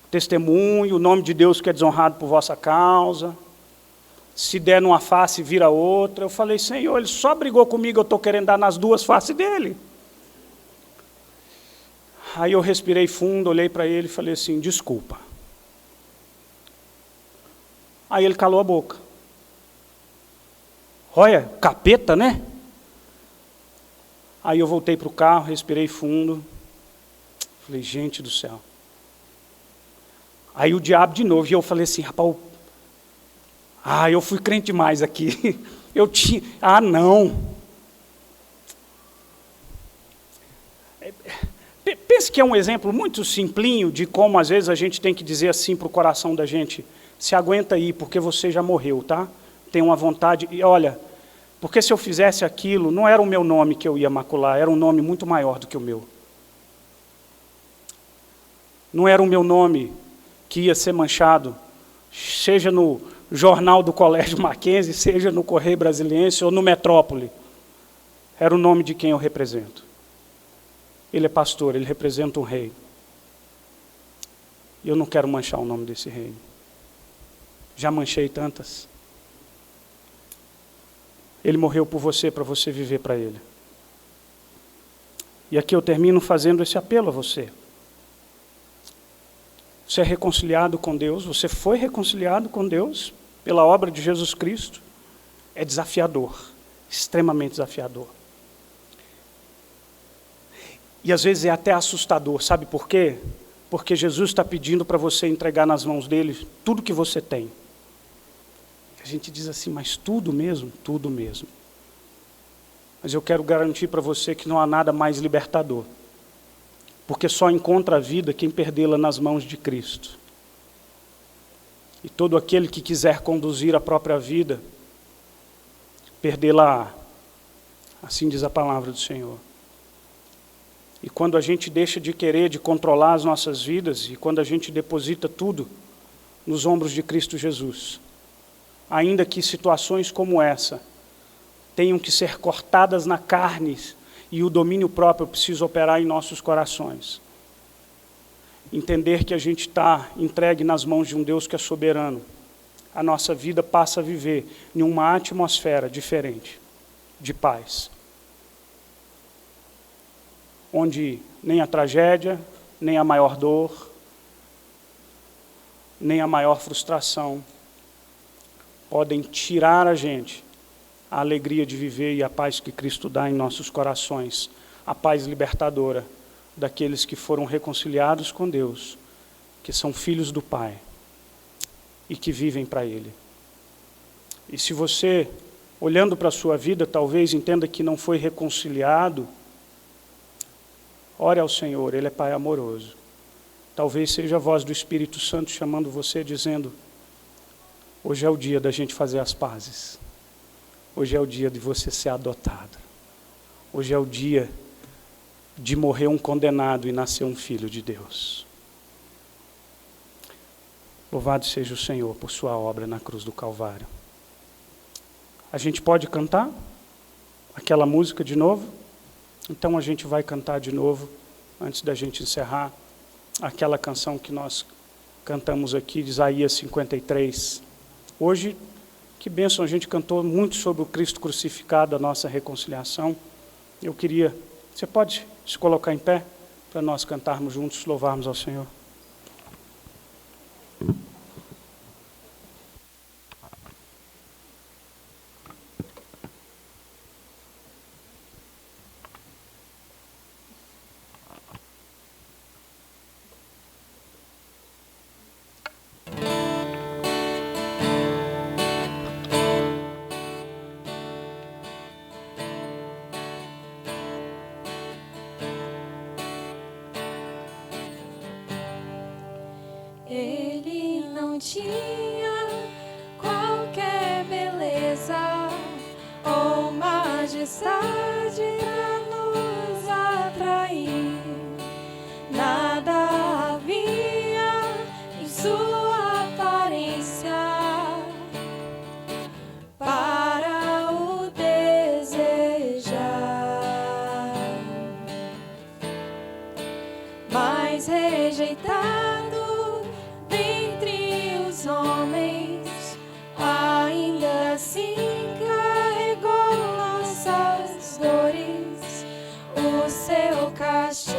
S1: Testemunho, o nome de Deus que é desonrado por vossa causa. Se der numa face, vira outra. Eu falei, Senhor, ele só brigou comigo, eu estou querendo dar nas duas faces dele. Aí eu respirei fundo, olhei para ele e falei assim, desculpa. Aí ele calou a boca. Olha, capeta, né? Aí eu voltei para o carro, respirei fundo. Falei, gente do céu. Aí o diabo de novo, e eu falei assim, rapaz, eu fui crente demais aqui. Não. Pense que é um exemplo muito simplinho de como às vezes a gente tem que dizer assim para o coração da gente, se aguenta aí, porque você já morreu, tá? Tem uma vontade, e olha, porque se eu fizesse aquilo, não era o meu nome que eu ia macular, era um nome muito maior do que o meu. Não era o meu nome que ia ser manchado, seja no jornal do Colégio Mackenzie, seja no Correio Brasiliense ou no Metrópole. Era o nome de quem eu represento. Ele é pastor, ele representa um rei. E eu não quero manchar o nome desse rei. Já manchei tantas. Ele morreu por você, para você viver para ele. E aqui eu termino fazendo esse apelo a você. Você é reconciliado com Deus, você foi reconciliado com Deus pela obra de Jesus Cristo. É desafiador, extremamente desafiador. E às vezes é até assustador, sabe por quê? porque Jesus está pedindo para você entregar nas mãos dele tudo que você tem. A gente diz assim, mas tudo mesmo? Tudo mesmo. Mas eu quero garantir para você que não há nada mais libertador, porque só encontra a vida quem perdê-la nas mãos de Cristo. E todo aquele que quiser conduzir a própria vida, perdê-la, assim diz a palavra do Senhor. E quando a gente deixa de querer, de controlar as nossas vidas, e quando a gente deposita tudo nos ombros de Cristo Jesus, ainda que situações como essa tenham que ser cortadas na carne e o domínio próprio precisa operar em nossos corações. Entender que a gente está entregue nas mãos de um Deus que é soberano. A nossa vida passa a viver em uma atmosfera diferente, de paz. Onde nem a tragédia, nem a maior dor, nem a maior frustração podem tirar a gente a alegria de viver e a paz que Cristo dá em nossos corações, a paz libertadora daqueles que foram reconciliados com Deus, que são filhos do Pai e que vivem para Ele. E se você, olhando para a sua vida, talvez entenda que não foi reconciliado, ore ao Senhor, Ele é Pai amoroso. Talvez seja a voz do Espírito Santo chamando você, dizendo, hoje é o dia da gente fazer as pazes. Hoje é o dia de você ser adotado. Hoje é o dia de morrer um condenado e nascer um filho de Deus. Louvado seja o Senhor por sua obra na cruz do Calvário. A gente pode cantar aquela música de novo? Então a gente vai cantar de novo, antes da gente encerrar, aquela canção que nós cantamos aqui, de Isaías 53. Hoje, que bênção, a gente cantou muito sobre o Cristo crucificado, a nossa reconciliação. Eu queria, você pode se colocar em pé, para nós cantarmos juntos, louvarmos ao Senhor.
S2: Ele não tinha qualquer beleza ou majestade a nos atrair. Nada havia em sua aparência para o desejar, mas rejeitado dentre os homens, ainda assim carregou nossas dores. O seu castigo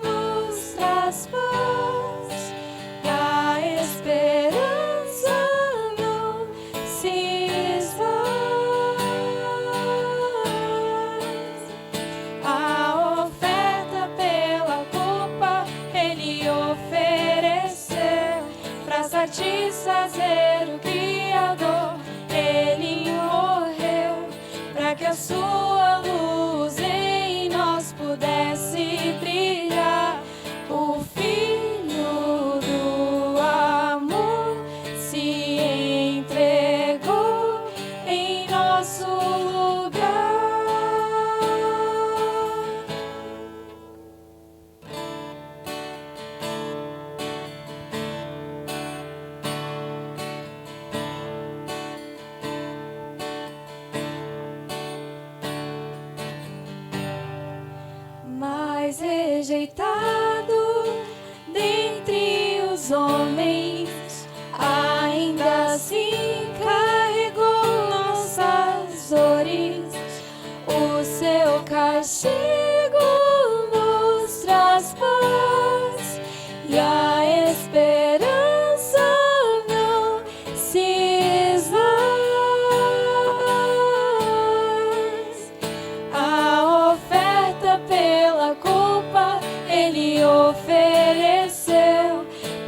S2: nos traz paz, e a esperança não se esvai. A oferta pela culpa Ele ofereceu para satisfazer o Criador. Ele morreu para que a sua luz em nós pudesse brilhar. O Filho do amor se entregou em nosso lugar. Mas rejeitado dentre os homens, ainda assim carregou nossas dores. O seu castigo nos traz paz, e a esperança não se esvai. A oferta pela culpa Ele ofereceu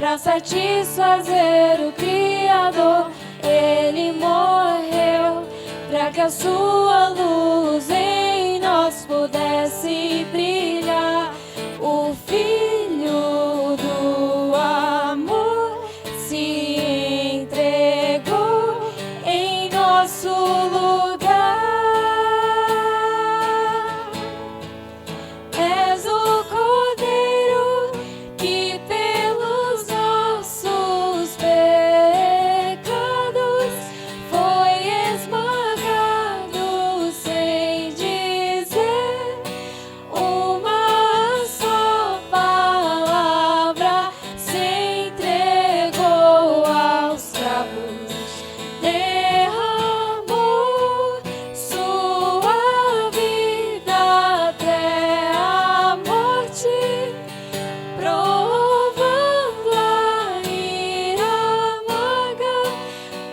S2: para satisfazer o Criador. Ele morreu para que a sua luz em nós pudesse brilhar. O Filho do amor se entregou em nosso lugar. És o Cordeiro que pelos nossos pecados foi esmagado sem dizer uma só palavra. Se entregou aos cravos, derramou sua vida até a morte, provando a ira amarga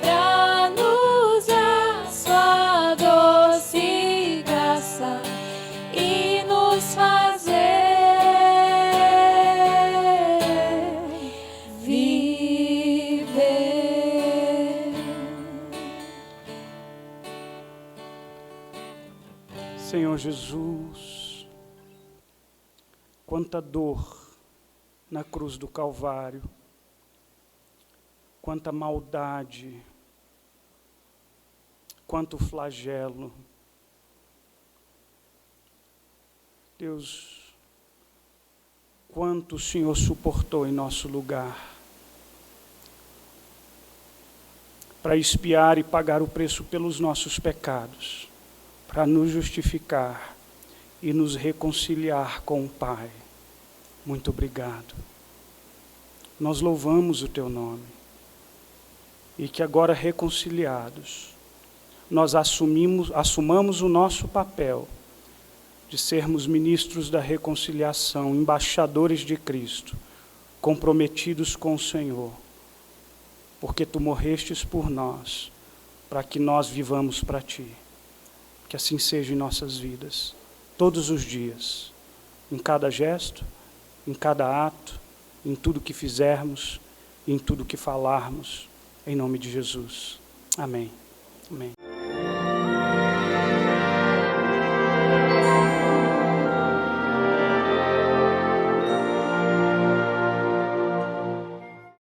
S2: pra nos dar sua doce graça e nos fazer viver.
S1: Senhor Jesus, quanta dor na cruz do Calvário, quanta maldade, quanto flagelo. Deus, quanto o Senhor suportou em nosso lugar, para expiar e pagar o preço pelos nossos pecados, para nos justificar e nos reconciliar com o Pai. Muito obrigado. Nós louvamos o Teu nome e que agora reconciliados, nós assumamos o nosso papel de sermos ministros da reconciliação, embaixadores de Cristo, comprometidos com o Senhor, porque Tu morrestes por nós, para que nós vivamos para Ti. Que assim seja em nossas vidas, todos os dias, em cada gesto, em cada ato, em tudo que fizermos, em tudo que falarmos, em nome de Jesus. Amém. Amém.